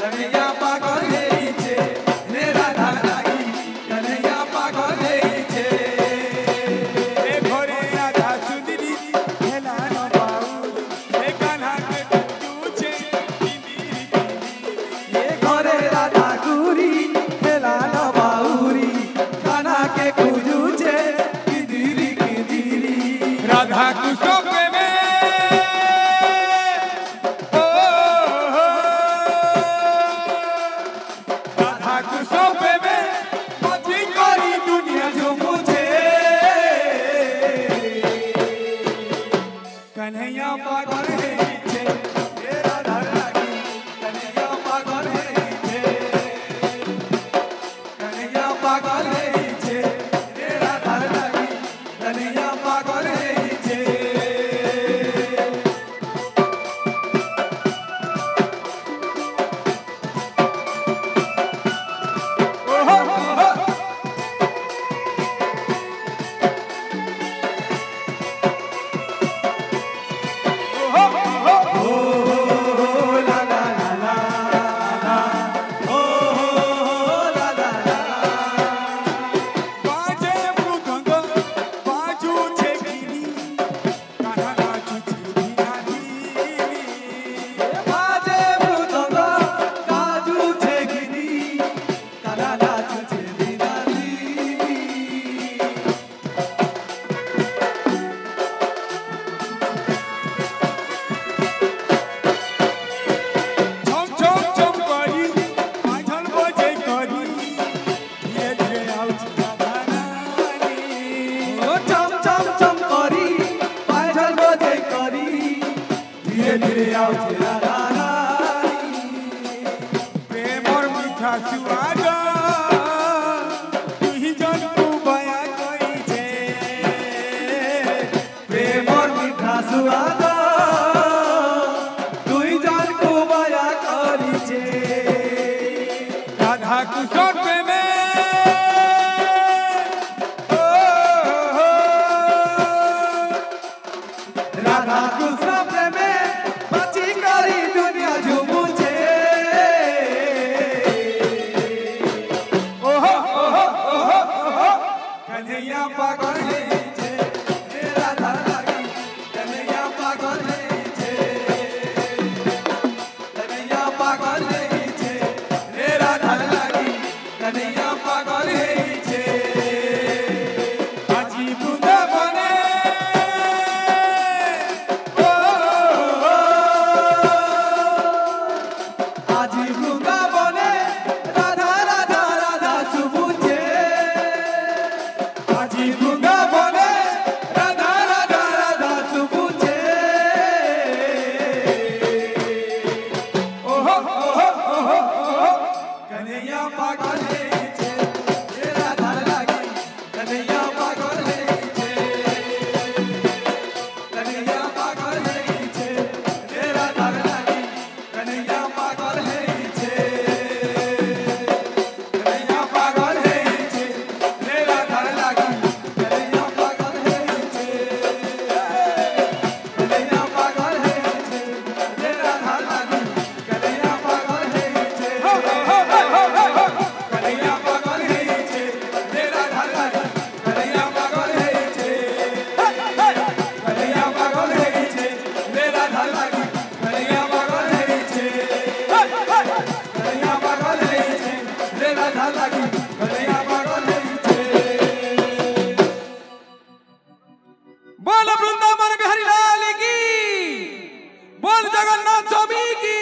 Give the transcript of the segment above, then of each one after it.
कन्हैया पागल ହେଇଛେ रे राधा लागी कन्हैया पागल ହେଇଛे ए घरे राधा सुंदरी हेला न बाउरी ए कान्हा के पूछे ये घरे राधा गुरी हेला न बाउरी कान्हा के पूछे किदिरी किदिरी राधा कृष्ण प्रेम राधा कृष्ण प्रेम मची करी दुनिया जो मुझे कन्हैया पागल ହେଇଛେ रे राधा लागी कन्हैया पागल ହେଇଛे कन्हैया पागल ହେଇଛे रे राधा लागी कन्हैया पागल ହେଇଛे ओहो ओहो ओहो ओहो ला ला ला ला ला ओ ला ला ला बाजे मृदंग बाजू छे गिरी कान्हा नाचू छे धीरा धीरी बाजे मृदंग काजू छे गिरी काला नाचू छे धीरा धीरी छम छम छम करी आझल बजे करी धीरे धीरे आउछ राधा रानी ओ चम चम चम करी पायझल बजे करी धीरे धीरे आउछे राधा रानी प्रेमर मीठा सुआद तुही जन तू बया करी छे प्रेमर मीठा सुआद दुई जन को माया करी छे राधा कृष्ण प्रेम राधा कृष्ण प्रेमे बची करी दुनिया झूमुछे ओहो ओहो ओहो ओहो कन्हैया पागल ହେଇଛେ रे राधा लागी कन्हैया पागल ହେଇଛे कन्हैया पागल ହେଇଛे रे राधा लागी कन्हैया पागल ହେଇଛे आजी वृंदावने আজি বৃন্দাবনে রাধা রাধা রাধা শুভুছে আজি বৃন্দাবনে রাধা রাধা রাধা শুভুছে ओहो ओहो ओहो ओहो कन्हैया पागल ହେଇଛେ रे राधा लागी कन्हैया पागल ହେଇଛେ कन्हैया पागल ହେଇଛେ रे राधा लागी कन्हैया पागल ହେଇଛे कन्हैया पागल ହେଇଛे रे राधा लागी कन्हैया पागल ହେଇଛे कन्हैया पागल ହେଇଛे रे राधा लागी कन्हैया पागल ହେଇଛे कन्हैया पागल ହେଇଛे रे राधा लागी कन्हैया पागल ହେଇଛे कन्हैया पागल ହେଇଛे रे राधा लागी कन्हैया पागल ହେଇଛे कन्हैया पागल ହେଇଛे रे राधा लागी कन्हैया पागल ହେଇଛे बोल वृंदावन बिहारी लाल की बोल जगन्नाथ स्वामी की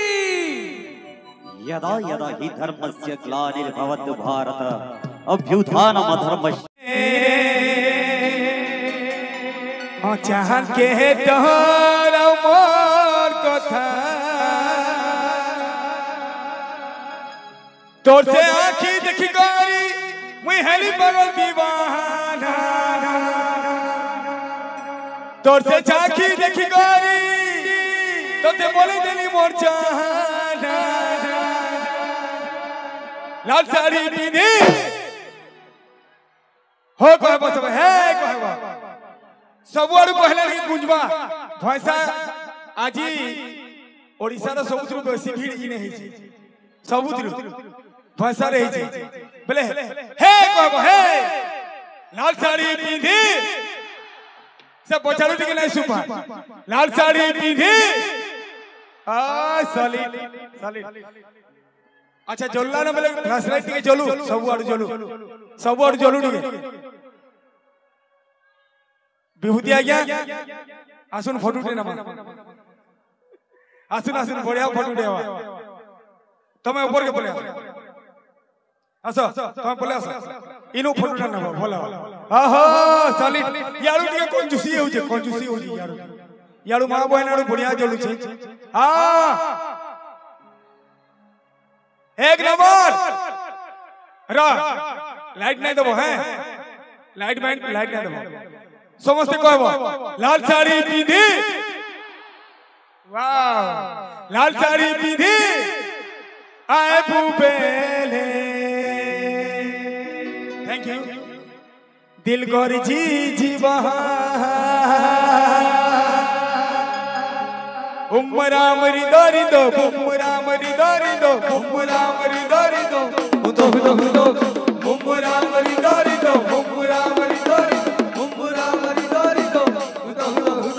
यदा यदा हि धर्मस्य ग्लानिर्भवत् भारत अभ्युत्थानमधर्मस्य चाहन के तोहर मोर कथा तोर से आँखी देखी गई मुई हेली बगल दीवाना तोर से चाखी देखी गई तो ते बोले देली मोर चाहना लाल साड़ी पिनी हो कहबो सब है कहबो सबुआडू कहले नहीं गुंजबा भैंसा आजी ओडिसा रो सबुतरु बेसी भीड़ इ नहीं छै सबुतिर भाषा रही छी बोले हे कहबो हे लाल साड़ी पिंधी से पछाड़ू टिके नहीं सुपा लाल साड़ी पिंधी आ सॉलिड अच्छा जल्ला ना बोले फ्लैश लाइट टिके जलू सब आड़ जलू टिके विभूति आ गया आसुन फोटो टे ना आसुन बढ़िया फोटो टे तमे ऊपर के बोले आसो तमे बोले आसो इनो फोटो टे ना भला आहा सॉलिड यारू टिके कंजूसी हो यारू मां बहन आड़ू बढ़िया जलू छे आ एक नंबर रा लाइट नहीं देबो हैं लाइट नहीं देबो समझते कहबो लाल साड़ी पिंधी वाह लाल साड़ी पिंधी आए बुबेले थैंक यू दिल कर जी जीवा उमरा मरी दारी दो उमरा मरी दारी दो उमरा मरी दारी दो हुदो उमरा मरी दारी दो उमरा मरी दारी दो हुदो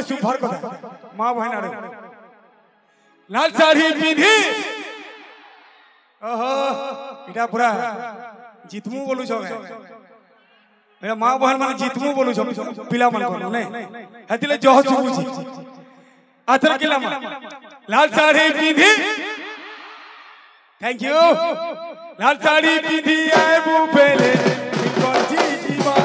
सुभर कथा मां बहन आरे लाल साड़ी पिंधी ओहो इटा पूरा जितमु बोलु छ मेरा मां बहन माने जितमु बोलु छ पिला मन को नै हतिले जह सुबु छी आतर केला मा लाल साड़ी पिंधी थैंक यू लाल साड़ी पिंधी आए बुपेले कोची जीवा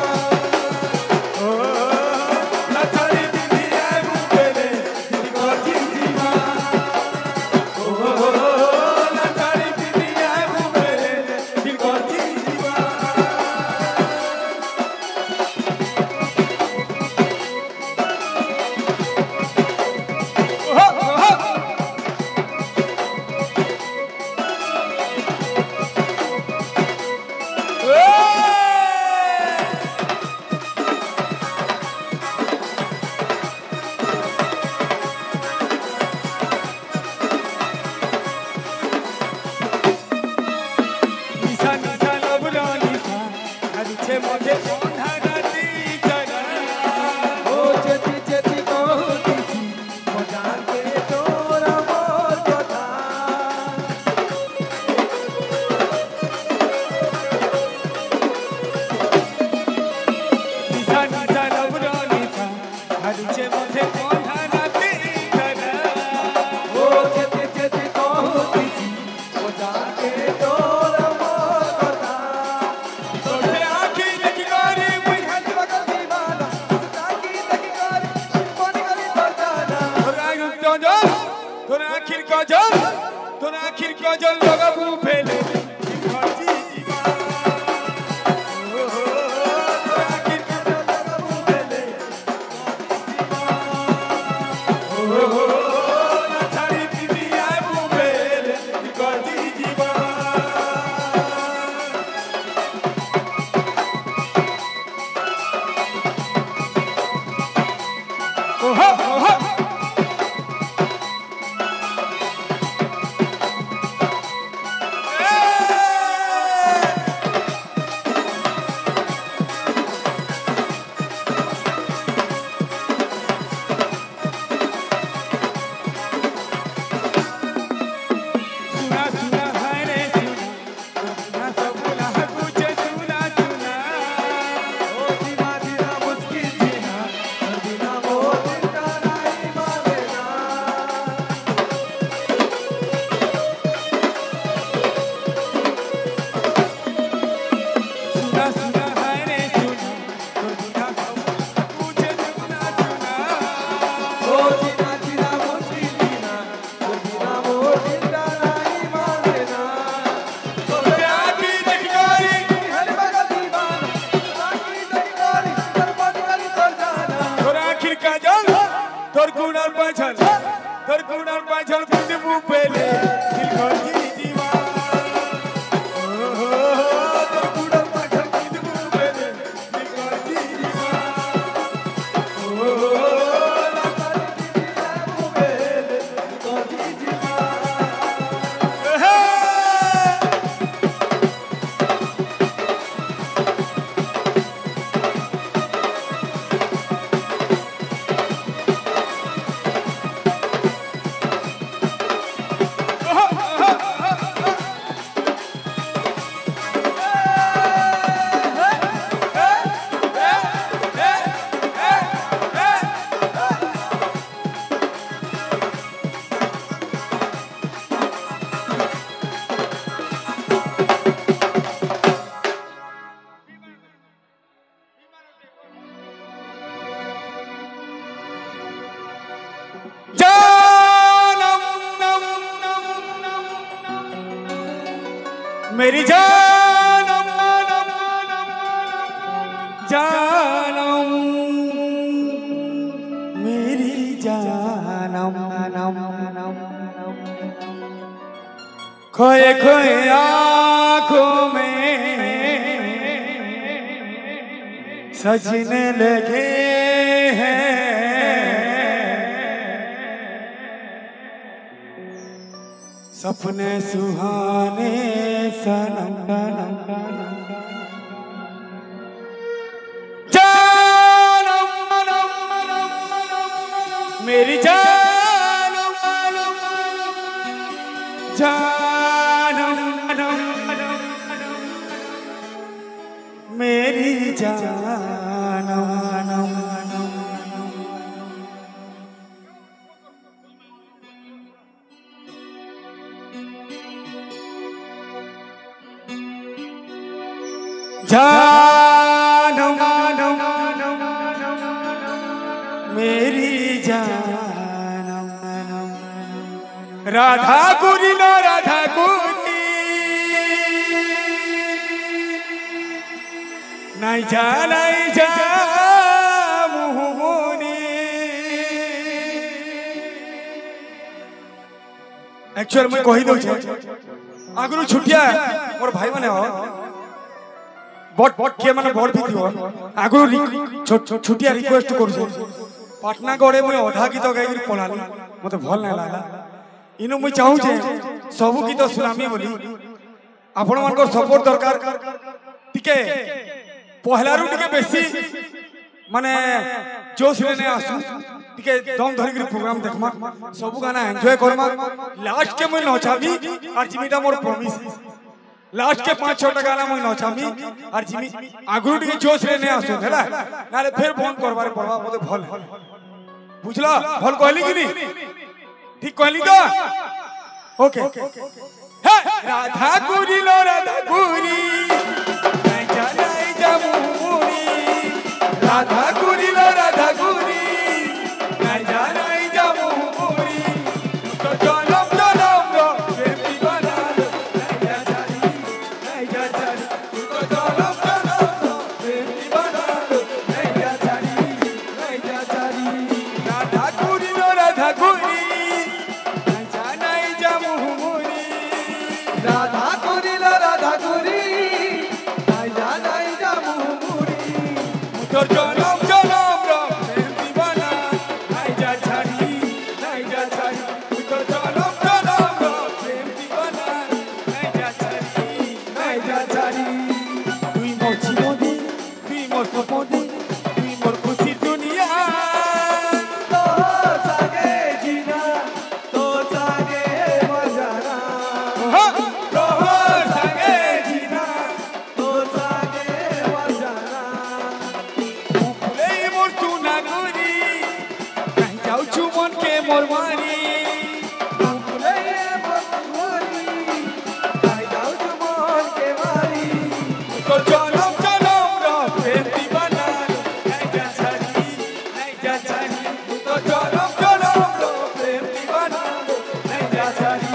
কুনার পাছাল তোর কুনার পাছাল কিন্তু পেলে দিল করছি জীবা তোর কুনার পাছাল কিন্তু পেলে দিল করছি জীবা मेरी जानम जानम मेरी जानम खोए खोए आँखों में सजने लगे हैं सपने सुहाने सनम जानम मेरी जानम जानम मेरी जानम जानम मेरी जानम राधा गुरी लो राधा गुरी नहीं जा मुहमुनी एक्चुअल मैं कही दो आगु छुटिया मोर भाई माने हो बट के माने बड़ भी थियो आगु छुटिया रिक्वेस्ट करू पटना गड़े मुझे अधा गीत गाई पढ़ाली मत भल ना लगा इनु मुझे चाहूँ सबू गीत सुनामी बोली आपण मान सपोर्ट दरकार टिके पहला रु टिके बेसी माने जोश रे ने आसु टिके दम धरि प्रोग्राम देखमा सबू गाना एंजॉय करमा लास्ट के मुझे नचाबी और जिमीटा मोर प्रॉमिस लास्ट के 5-6 गाना मुझे नचामी और जिमी आगु टिके जोश रे ने आसु हैला नाले फिर फोन करबारे पड़वा मते भल बुझला भल कहली कि नहीं ठीक कहली तो ओके हे राधा गुरी लो राधा गुरी नहीं जा मुहमुनी राधा गुरी लो राधा गुरी नहीं जा मुहमुनी तो जनम जनम रो प्रेम दीवाना नहीं जा जानी तो जनम जनम रो प्रेम दीवाना नहीं जा जानी राधा गुरी लो राधा गुरी नहीं जा मुहमुनी राधा गुरी लो राधा गुरी नहीं जा मुहमुनी তোর জনম জনম র প্রেম দিবানা নাই যা ছাড়ি তোর জনম জনম র প্রেম দিবানা নাই যা ছাড়ি তুই মোর জীবনে তুই মোর স্বপ্নে তুই মোর খুশির দুনিয়া तो सागे जीना तो सागे मजाना তোর সঙ্গে জিনা तो सागे मजाना ফুলেই মোর সোনা গুরি নাই যাউছু মনকে মোর মারি फूले बंगोरी आई जाऊ जुमन के मारी তোর জনম জনম র প্রেম দিবানা নাই যা ছাড়ি তোর জনম জনম র প্রেম দিবানা নাই যা ছাড়ি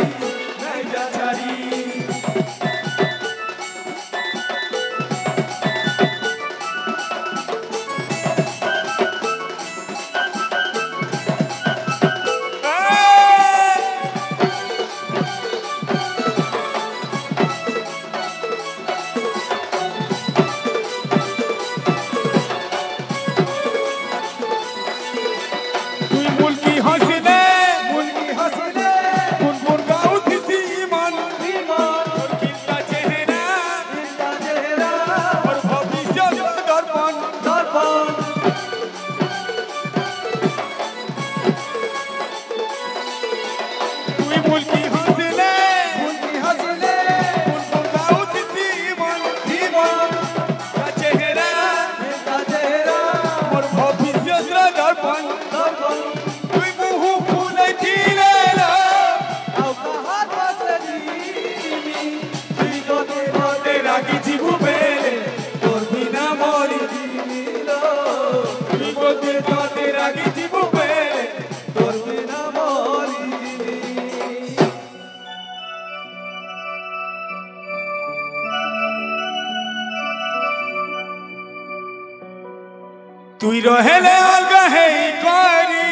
তুই রহেলে অলগা হেই করি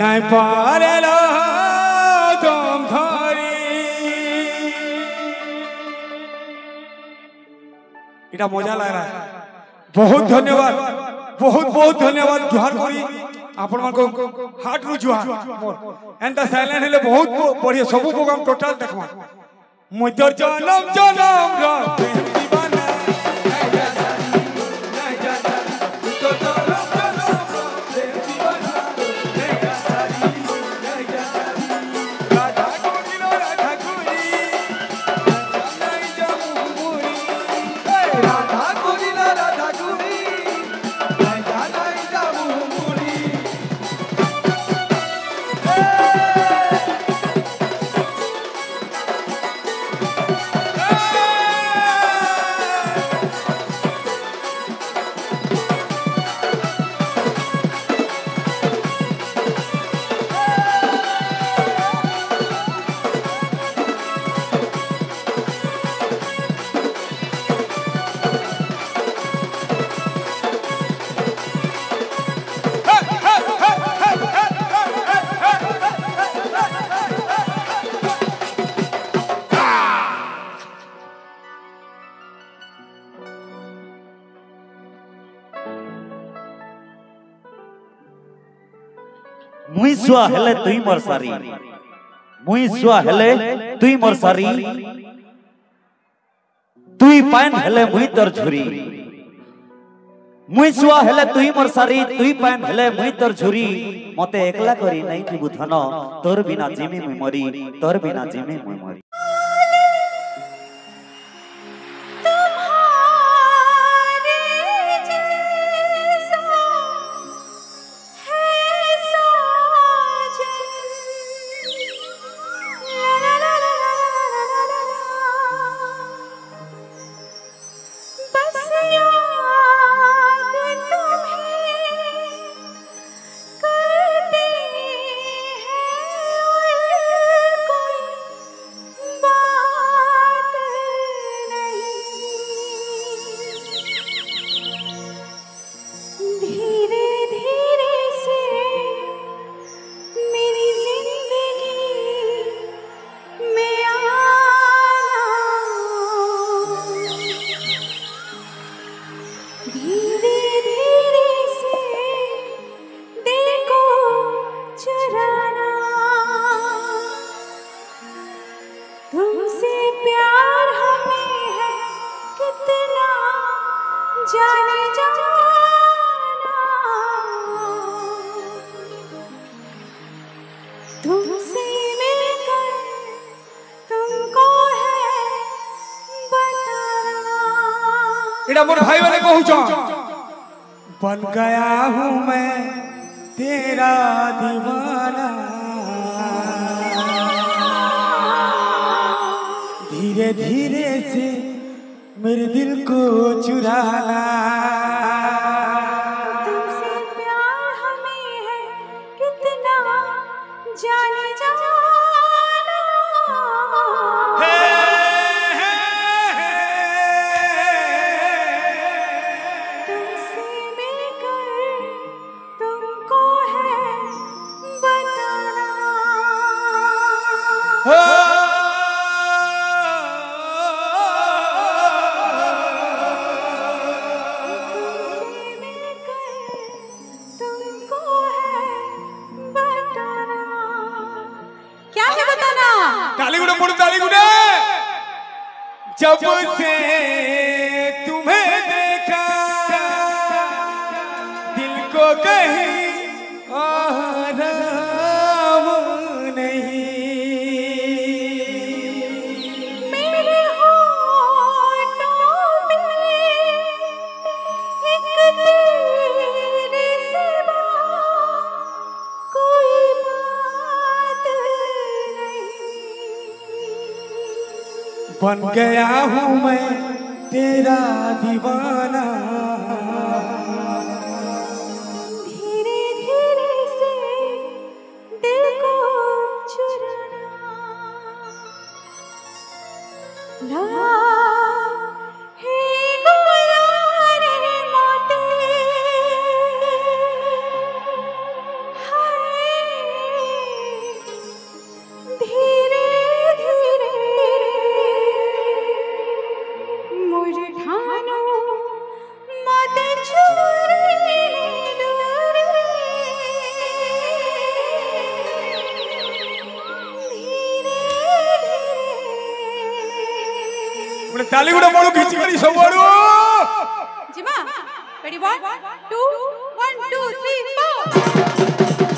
নাই পারেল দম ধরি এটা মজা লাগা বহুত ধন্যবাদ বহুত বহুত ধন্যবাদ জুহার করি আপন মানক হার্ট রু জুহার এন্ড সাইলেন্ট হেলে বহুত বড়িয়া সবু প্রোগ্রাম টোটাল দেখবা মই তোর জনম জনম র দিবানা मुई सुआ हेले तुई मोर सारी मुई सुआ हेले तुई मोर सारी तुई पान हेले मुई तोर झुरी मुई सुआ हेले तुई मोर सारी तुई पान हेले मुई तोर झुरी मते एकला करी नहीं जीवु धन तोर बिना जिमी मुई मरी तोर बिना जिमी मुई मरी मोर भाई वाले कहूँ बन गया हूँ मैं तेरा दीवाना धीरे धीरे से मेरे दिल को चुराना तुमसे प्यार हमें है कितना जाने जाना जब से तुम्हें देखा दिल को कहीं आराम नहीं मेरे होठों पे एक तेरे सिवा कोई बात नहीं बन गया हूँ मैं तेरा दीवाना धीरे धीरे से दिल को चुराना ला हे गोला साली गुड़ा मोड़ खींची करी सब आड़ू जिमा ready 1 2 1 2 3 4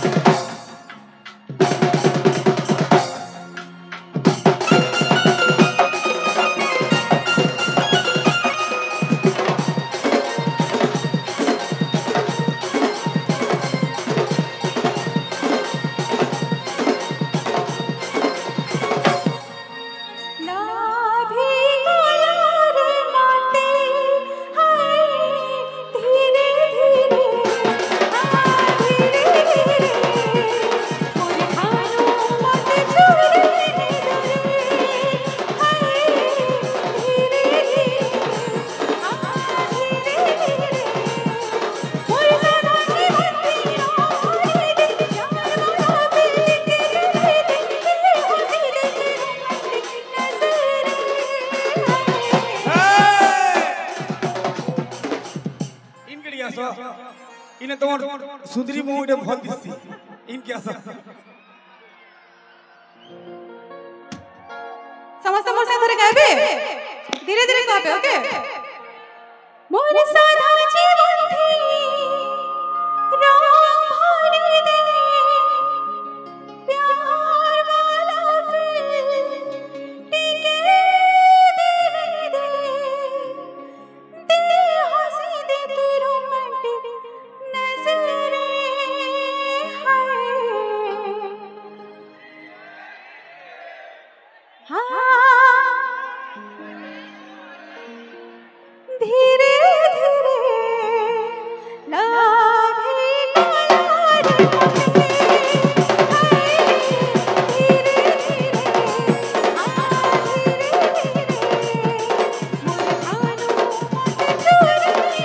नाभी कोलार माटे हाय धीरे धीरे धीरे धीरे मोरे खानो मत छोड़े रे हाय धीरे धीरे मोरे सदानी बंदिया रे दिल जान मोरा पे के हंसी देखे इनके लिए आसो इन्हें तुम्हार सुंदरी मुंह इन्हें बहुत दिसती इनके आसो समस्त मोर से थोड़े गायबे धीरे धीरे गाबे ओके मोर साधा जीवन थी रंग भरी दे प्यार वाला फिर टिके धीरे दे दे हंसी दे तू रोमांटिक नजरे हाय धीरे धीरे लागे कोलार मोटे हाय धीरे धीरे मोरे खानो मत छोड़े रे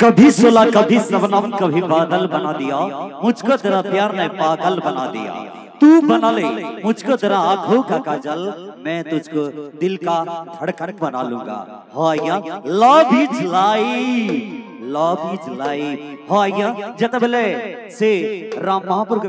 कभी सुला कभी शबनम कभी बादल बना दिया, मुझको तेरा प्यार ने पागल बना दिया। तू बना ले मुझको तेरा आंखों का काजल, मैं तुझको दिल का धड़कन बना लूंगा। हाँ या love is life, love is life. हाँ या जतबले से राम महापुर